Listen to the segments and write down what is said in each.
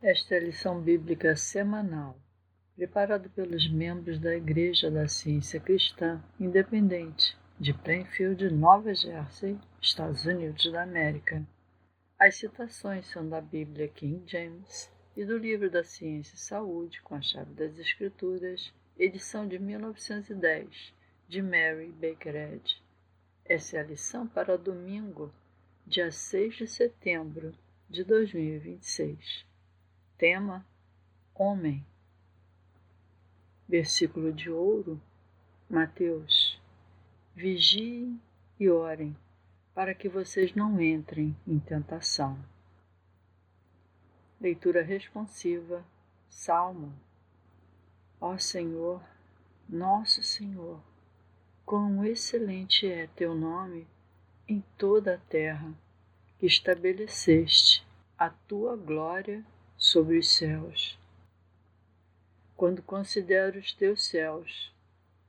Esta é a lição bíblica semanal, preparada pelos membros da Igreja da Ciência Cristã Independente de Plainfield, Nova Jersey, Estados Unidos da América. As citações são da Bíblia King James e do Livro da Ciência e Saúde com a Chave das Escrituras, edição de 1910, de Mary Baker Eddy. Essa é a lição para domingo, dia 6 de setembro de 2026. Tema: Homem. Versículo de ouro, Mateus: Vigiem e orem, para que vocês não entrem em tentação. Leitura responsiva, Salmo. Ó Senhor, nosso Senhor, quão excelente é teu nome em toda a terra, que estabeleceste a tua glória sobre os céus. Quando considero os teus céus,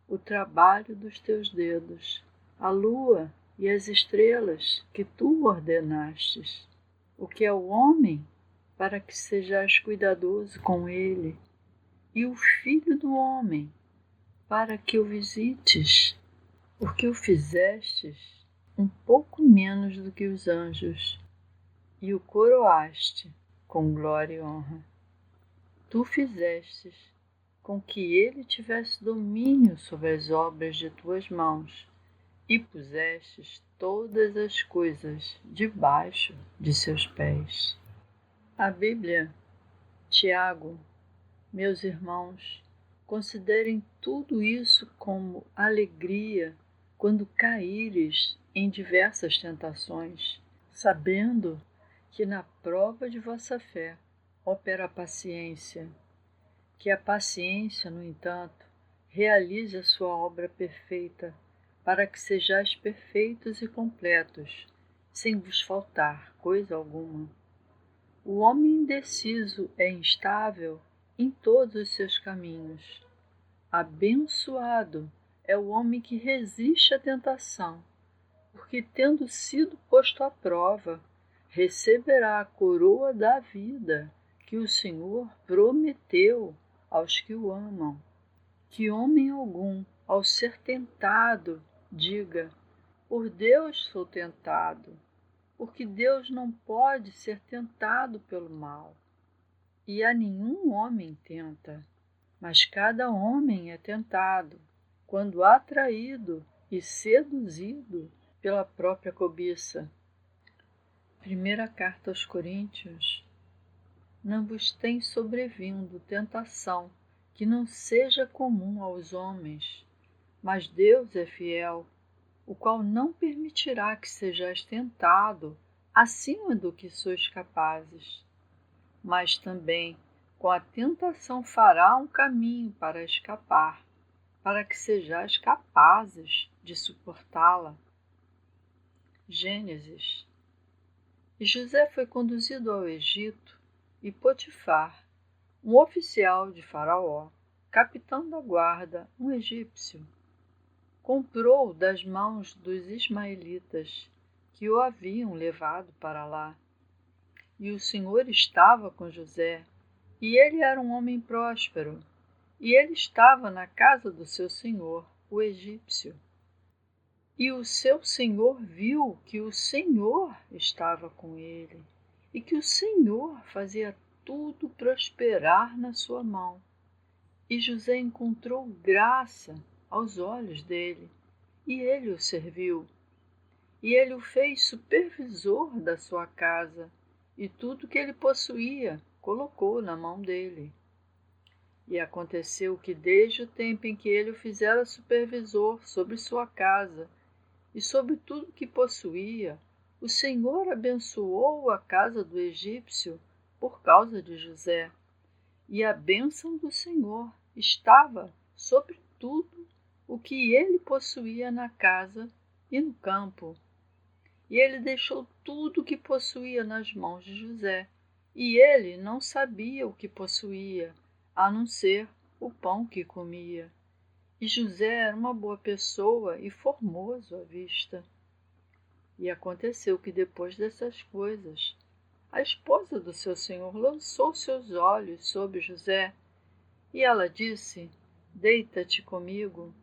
o trabalho dos teus dedos, a lua e as estrelas que tu ordenastes, o que é o homem para que sejais cuidadoso com ele, e o filho do homem para que o visites, porque o fizestes um pouco menos do que os anjos, e o coroaste com glória e honra. Tu fizestes com que ele tivesse domínio sobre as obras de tuas mãos, e pusestes todas as coisas debaixo de seus pés. A Bíblia, Tiago, meus irmãos, considerem tudo isso como alegria quando caíres em diversas tentações, sabendo que na prova de vossa fé opera a paciência, que a paciência, no entanto, realize a sua obra perfeita, para que sejais perfeitos e completos, sem vos faltar coisa alguma. O homem indeciso é instável em todos os seus caminhos. Abençoado é o homem que resiste à tentação, porque, tendo sido posto à prova, receberá a coroa da vida que o Senhor prometeu aos que o amam. Que homem algum, ao ser tentado, diga: por Deus sou tentado, porque Deus não pode ser tentado pelo mal. E a nenhum homem tenta, mas cada homem é tentado, quando atraído e seduzido pela própria cobiça. Primeira carta aos Coríntios: Não vos tem sobrevindo tentação que não seja comum aos homens, mas Deus é fiel, o qual não permitirá que sejais tentado acima do que sois capazes, mas também com a tentação fará um caminho para escapar, para que sejais capazes de suportá-la. Gênesis. E José foi conduzido ao Egito, e Potifar, um oficial de Faraó, capitão da guarda, um egípcio, comprou das mãos dos ismaelitas que o haviam levado para lá. E o Senhor estava com José, e ele era um homem próspero, e ele estava na casa do seu senhor, o egípcio. E o seu senhor viu que o Senhor estava com ele, e que o Senhor fazia tudo prosperar na sua mão. E José encontrou graça aos olhos dele, e ele o serviu. E ele o fez supervisor da sua casa, e tudo que ele possuía colocou na mão dele. E aconteceu que desde o tempo em que ele o fizera supervisor sobre sua casa e sobre tudo que possuía, o Senhor abençoou a casa do egípcio por causa de José. E a bênção do Senhor estava sobre tudo o que ele possuía na casa e no campo. E ele deixou tudo o que possuía nas mãos de José, e ele não sabia o que possuía, a não ser o pão que comia. E José era uma boa pessoa e formoso à vista. E aconteceu que depois dessas coisas, a esposa do seu senhor lançou seus olhos sobre José, e ela disse: Deita-te comigo.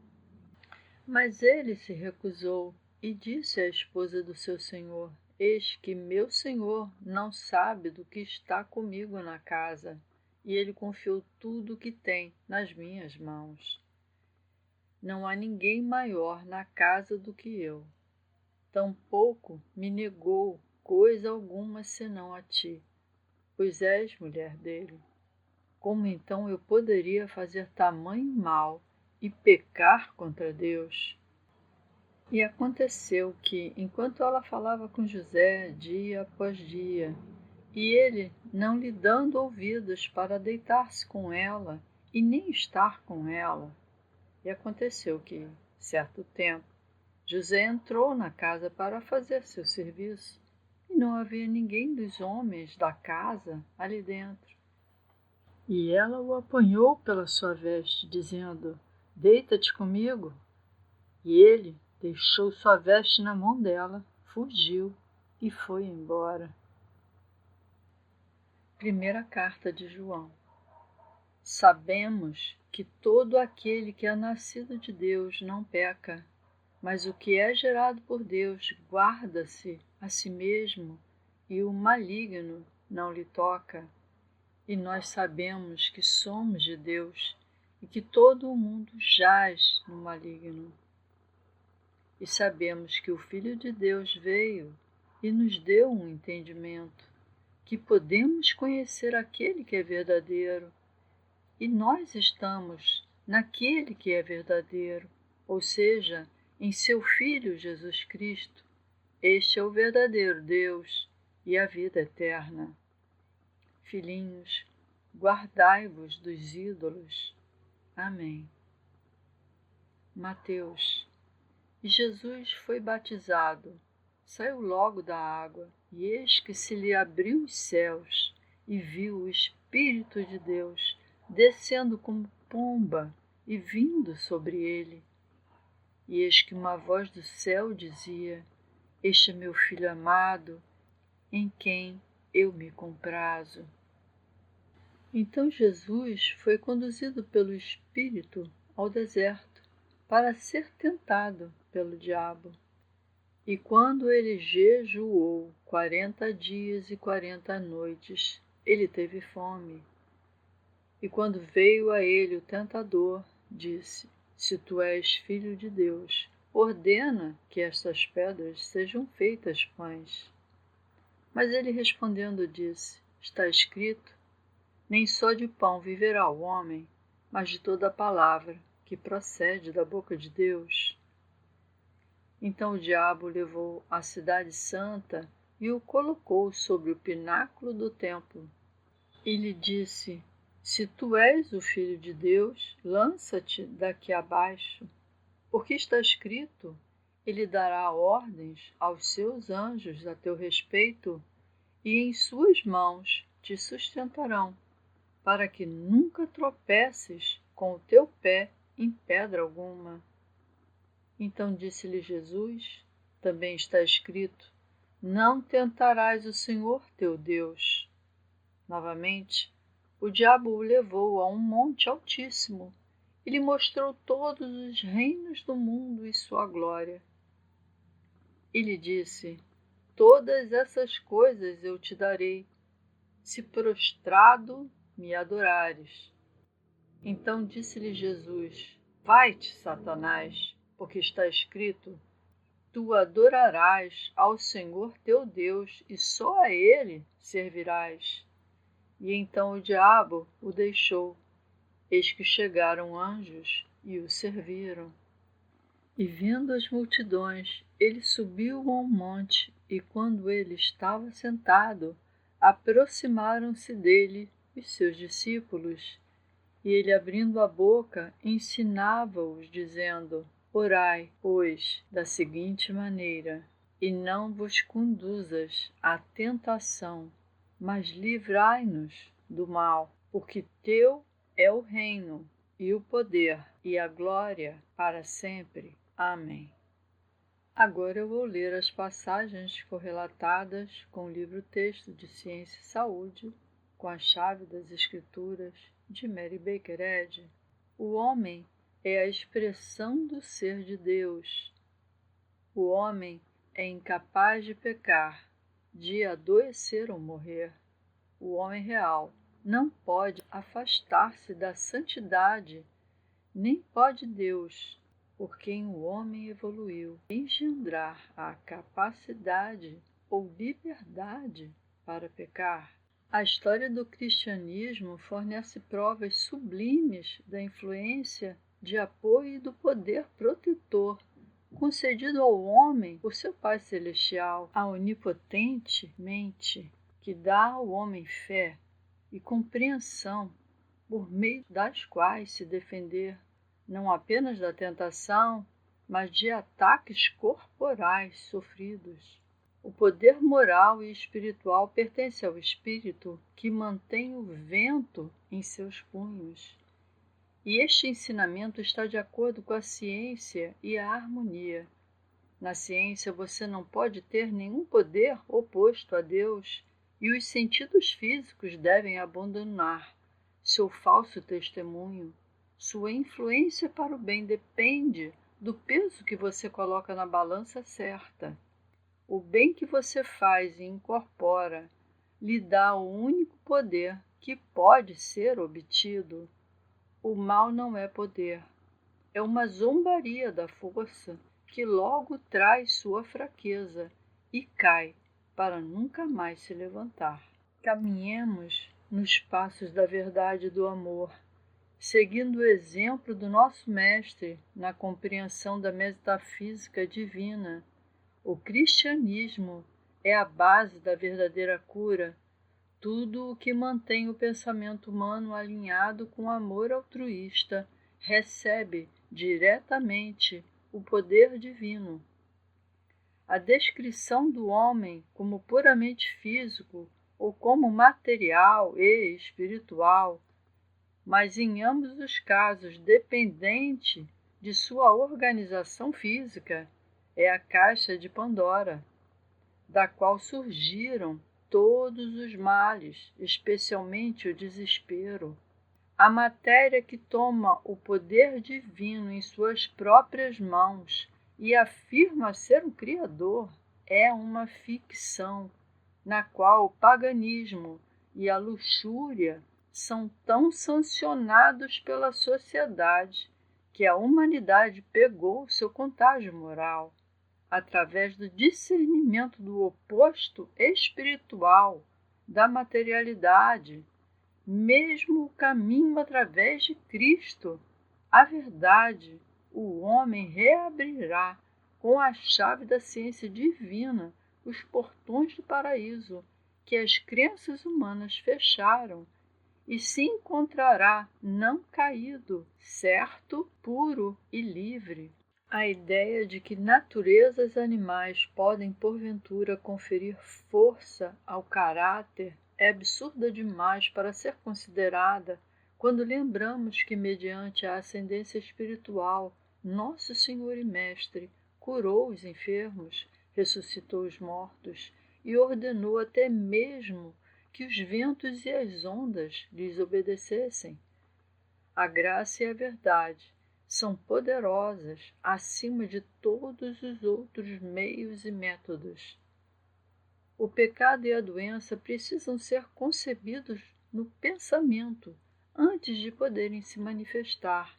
Mas ele se recusou e disse à esposa do seu senhor: Eis que meu senhor não sabe do que está comigo na casa, e ele confiou tudo o que tem nas minhas mãos. Não há ninguém maior na casa do que eu. Tampouco me negou coisa alguma senão a ti, pois és mulher dele. Como então eu poderia fazer tamanho mal e pecar contra Deus? E aconteceu que, enquanto ela falava com José dia após dia, e ele não lhe dando ouvidos para deitar-se com ela e nem estar com ela, e aconteceu que, certo tempo, José entrou na casa para fazer seu serviço, e não havia ninguém dos homens da casa ali dentro. E ela o apanhou pela sua veste, dizendo: Deita-te comigo. E ele deixou sua veste na mão dela, fugiu e foi embora. Primeira carta de João. Sabemos que todo aquele que é nascido de Deus não peca, mas o que é gerado por Deus guarda-se a si mesmo, e o maligno não lhe toca. E nós sabemos que somos de Deus e que todo o mundo jaz no maligno. E sabemos que o Filho de Deus veio e nos deu um entendimento, que podemos conhecer aquele que é verdadeiro, e nós estamos naquele que é verdadeiro, ou seja, em seu Filho Jesus Cristo. Este é o verdadeiro Deus e a vida eterna. Filhinhos, guardai-vos dos ídolos. Amém. Mateus. E Jesus foi batizado, saiu logo da água, e eis que se lhe abriu os céus, e viu o Espírito de Deus descendo como pomba e vindo sobre ele. E eis que uma voz do céu dizia: Este é meu Filho amado, em quem eu me comprazo. Então Jesus foi conduzido pelo Espírito ao deserto para ser tentado pelo diabo. E quando ele jejuou 40 dias e 40 noites, ele teve fome. E quando veio a ele o tentador, disse: Se tu és filho de Deus, ordena que estas pedras sejam feitas pães. Mas ele respondendo disse: Está escrito: Nem só de pão viverá o homem, mas de toda a palavra que procede da boca de Deus. Então o diabo o levou à cidade santa e o colocou sobre o pináculo do templo. E lhe disse: Se tu és o Filho de Deus, lança-te daqui abaixo, porque está escrito: Ele dará ordens aos seus anjos a teu respeito, e em suas mãos te sustentarão, para que nunca tropeces com o teu pé em pedra alguma. Então disse-lhe Jesus: Também está escrito: Não tentarás o Senhor teu Deus. Novamente, o diabo o levou a um monte altíssimo e lhe mostrou todos os reinos do mundo e sua glória. E lhe disse: Todas essas coisas eu te darei, se prostrado me adorares. Então disse-lhe Jesus: Vai-te, Satanás, porque está escrito: Tu adorarás ao Senhor teu Deus e só a Ele servirás. E então o diabo o deixou. Eis que chegaram anjos e o serviram. E vendo as multidões, ele subiu a um monte, e quando ele estava sentado, aproximaram-se dele os seus discípulos. E ele, abrindo a boca, ensinava-os, dizendo: Orai, pois, da seguinte maneira: E não vos conduzas à tentação, mas livrai-nos do mal, porque teu é o reino, e o poder, e a glória para sempre. Amém. Agora eu vou ler as passagens correlatadas com o livro-texto de Ciência e Saúde, com a chave das Escrituras, de Mary Baker Eddy. O homem é a expressão do ser de Deus. O homem é incapaz de pecar, de adoecer ou morrer. O homem real não pode afastar-se da santidade, nem pode Deus, por quem o homem evoluiu, engendrar a capacidade ou liberdade para pecar. A história do cristianismo fornece provas sublimes da influência, de apoio e do poder protetor concedido ao homem por seu Pai Celestial, a onipotente mente que dá ao homem fé e compreensão, por meio das quais se defender não apenas da tentação, mas de ataques corporais sofridos. O poder moral e espiritual pertence ao espírito que mantém o vento em seus punhos. E este ensinamento está de acordo com a ciência e a harmonia. Na ciência você não pode ter nenhum poder oposto a Deus, e os sentidos físicos devem abandonar seu falso testemunho. Sua influência para o bem depende do peso que você coloca na balança certa. O bem que você faz e incorpora lhe dá o único poder que pode ser obtido. O mal não é poder, é uma zombaria da força que logo traz sua fraqueza e cai para nunca mais se levantar. Caminhemos nos passos da verdade e do amor, seguindo o exemplo do nosso Mestre na compreensão da metafísica divina. O cristianismo é a base da verdadeira cura. Tudo o que mantém o pensamento humano alinhado com o amor altruísta recebe diretamente o poder divino. A descrição do homem como puramente físico ou como material e espiritual, mas em ambos os casos dependente de sua organização física, é a caixa de Pandora, da qual surgiram todos os males, especialmente o desespero. A matéria que toma o poder divino em suas próprias mãos e afirma ser o Criador é uma ficção, na qual o paganismo e a luxúria são tão sancionados pela sociedade que a humanidade pegou seu contágio moral através do discernimento do oposto espiritual da materialidade, mesmo o caminho através de Cristo, a verdade, o homem reabrirá com a chave da ciência divina os portões do paraíso que as crenças humanas fecharam e se encontrará não caído, certo, puro e livre. A ideia de que naturezas animais podem porventura conferir força ao caráter é absurda demais para ser considerada quando lembramos que, mediante a ascendência espiritual, nosso Senhor e Mestre curou os enfermos, ressuscitou os mortos e ordenou até mesmo que os ventos e as ondas lhes obedecessem. A graça e a verdade são poderosas acima de todos os outros meios e métodos. O pecado e a doença precisam ser concebidos no pensamento antes de poderem se manifestar.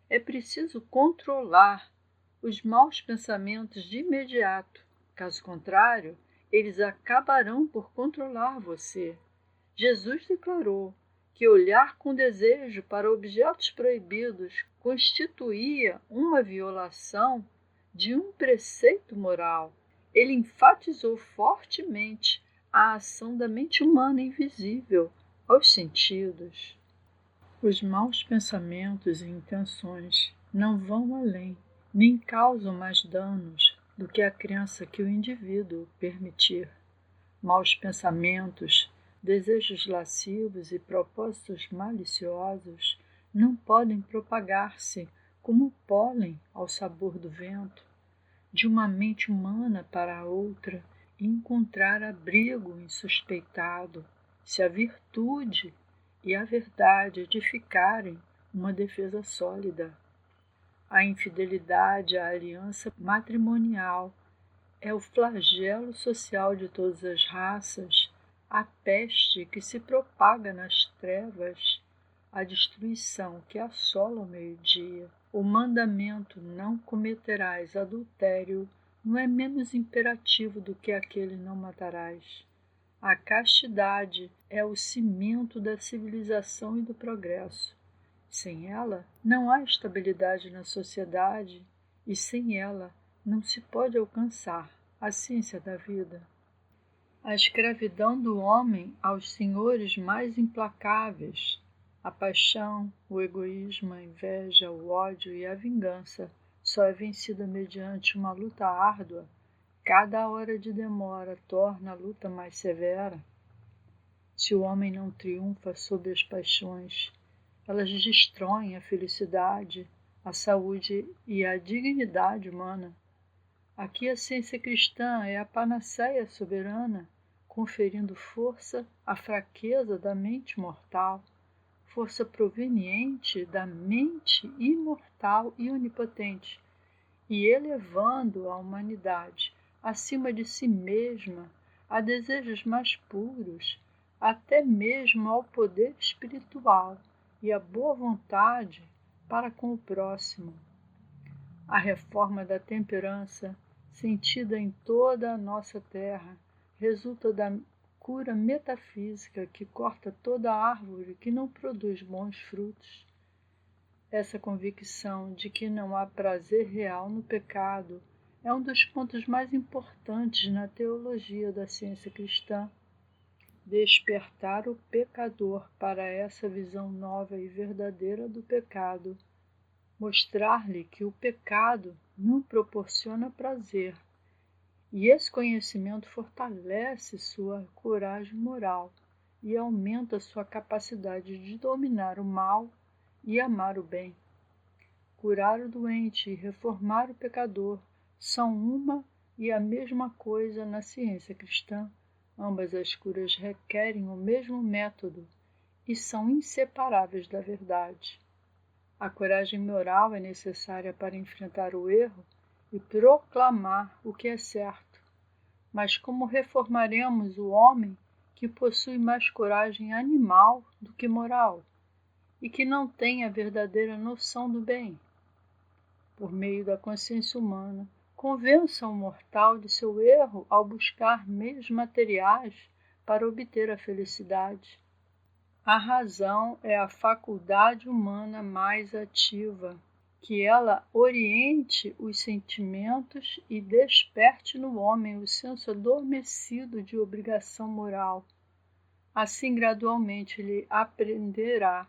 É preciso controlar os maus pensamentos de imediato. Caso contrário, eles acabarão por controlar você. Jesus declarou que olhar com desejo para objetos proibidos constituía uma violação de um preceito moral. Ele enfatizou fortemente a ação da mente humana invisível aos sentidos. Os maus pensamentos e intenções não vão além, nem causam mais danos do que a crença que o indivíduo permitir. Maus pensamentos, desejos lascivos e propósitos maliciosos não podem propagar-se como pólen ao sabor do vento. de uma mente humana para a outra e encontrar abrigo insuspeitado, se a virtude e a verdade edificarem uma defesa sólida. A infidelidade à aliança matrimonial é o flagelo social de todas as raças, a peste que se propaga nas trevas, a destruição que assola o meio-dia. O mandamento não cometerás adultério não é menos imperativo do que aquele não matarás. A castidade é o cimento da civilização e do progresso. Sem ela, não há estabilidade na sociedade e sem ela não se pode alcançar a ciência da vida. A escravidão do homem aos senhores mais implacáveis, a paixão, o egoísmo, a inveja, o ódio e a vingança só é vencida mediante uma luta árdua. Cada hora de demora torna a luta mais severa. Se o homem não triunfa sobre as paixões, elas destroem a felicidade, a saúde e a dignidade humana. Aqui a ciência cristã é a panaceia soberana, conferindo força à fraqueza da mente mortal, força proveniente da mente imortal e onipotente, e elevando a humanidade acima de si mesma a desejos mais puros, até mesmo ao poder espiritual e à boa vontade para com o próximo. A reforma da temperança, sentida em toda a nossa terra, resulta da cura metafísica que corta toda árvore que não produz bons frutos. Essa convicção de que não há prazer real no pecado é um dos pontos mais importantes na teologia da ciência cristã. Despertar o pecador para essa visão nova e verdadeira do pecado, mostrar-lhe que o pecado não proporciona prazer, e esse conhecimento fortalece sua coragem moral e aumenta sua capacidade de dominar o mal e amar o bem. Curar o doente e reformar o pecador são uma e a mesma coisa na ciência cristã. Ambas as curas requerem o mesmo método e são inseparáveis da verdade. A coragem moral é necessária para enfrentar o erro e proclamar o que é certo. Mas como reformaremos o homem que possui mais coragem animal do que moral e que não tem a verdadeira noção do bem? Por meio da consciência humana, convença o mortal de seu erro ao buscar meios materiais para obter a felicidade. A razão é a faculdade humana mais ativa, que ela oriente os sentimentos e desperte no homem o senso adormecido de obrigação moral. Assim, gradualmente, ele aprenderá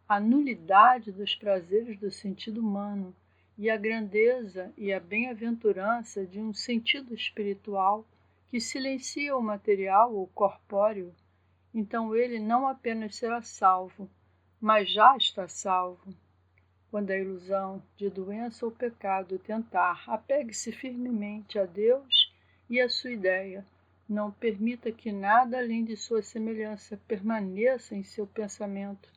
a nulidade dos prazeres do sentido humano e a grandeza e a bem-aventurança de um sentido espiritual que silencia o material ou corpóreo. Então ele não apenas será salvo, mas já está salvo. Quando a ilusão de doença ou pecado tentar, apegue-se firmemente a Deus e a sua ideia. Não permita que nada além de sua semelhança permaneça em seu pensamento.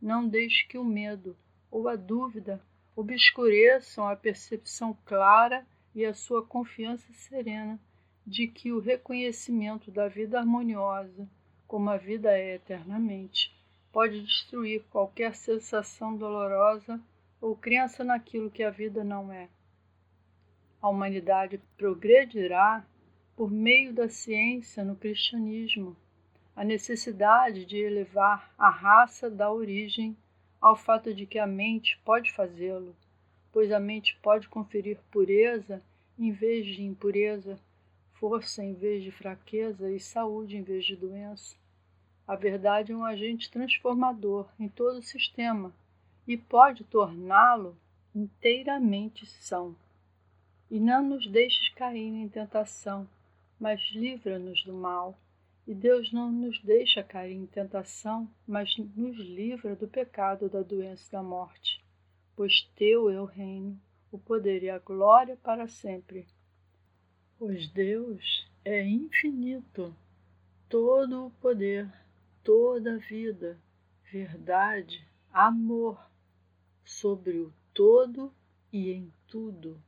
Não deixe que o medo ou a dúvida obscureçam a percepção clara e a sua confiança serena de que o reconhecimento da vida harmoniosa, como a vida é eternamente, pode destruir qualquer sensação dolorosa ou crença naquilo que a vida não é. A humanidade progredirá por meio da ciência no cristianismo. A necessidade de elevar a raça da origem ao fato de que a mente pode fazê-lo, pois a mente pode conferir pureza em vez de impureza, força em vez de fraqueza e saúde em vez de doença. A verdade é um agente transformador em todo o sistema e pode torná-lo inteiramente são. E não nos deixes cair em tentação, mas livra-nos do mal. E Deus não nos deixa cair em tentação, mas nos livra do pecado, da doença e da morte. Pois teu é o reino, o poder e a glória para sempre. pois Deus é infinito, todo o poder, toda a vida, verdade, amor, sobre o todo e em tudo.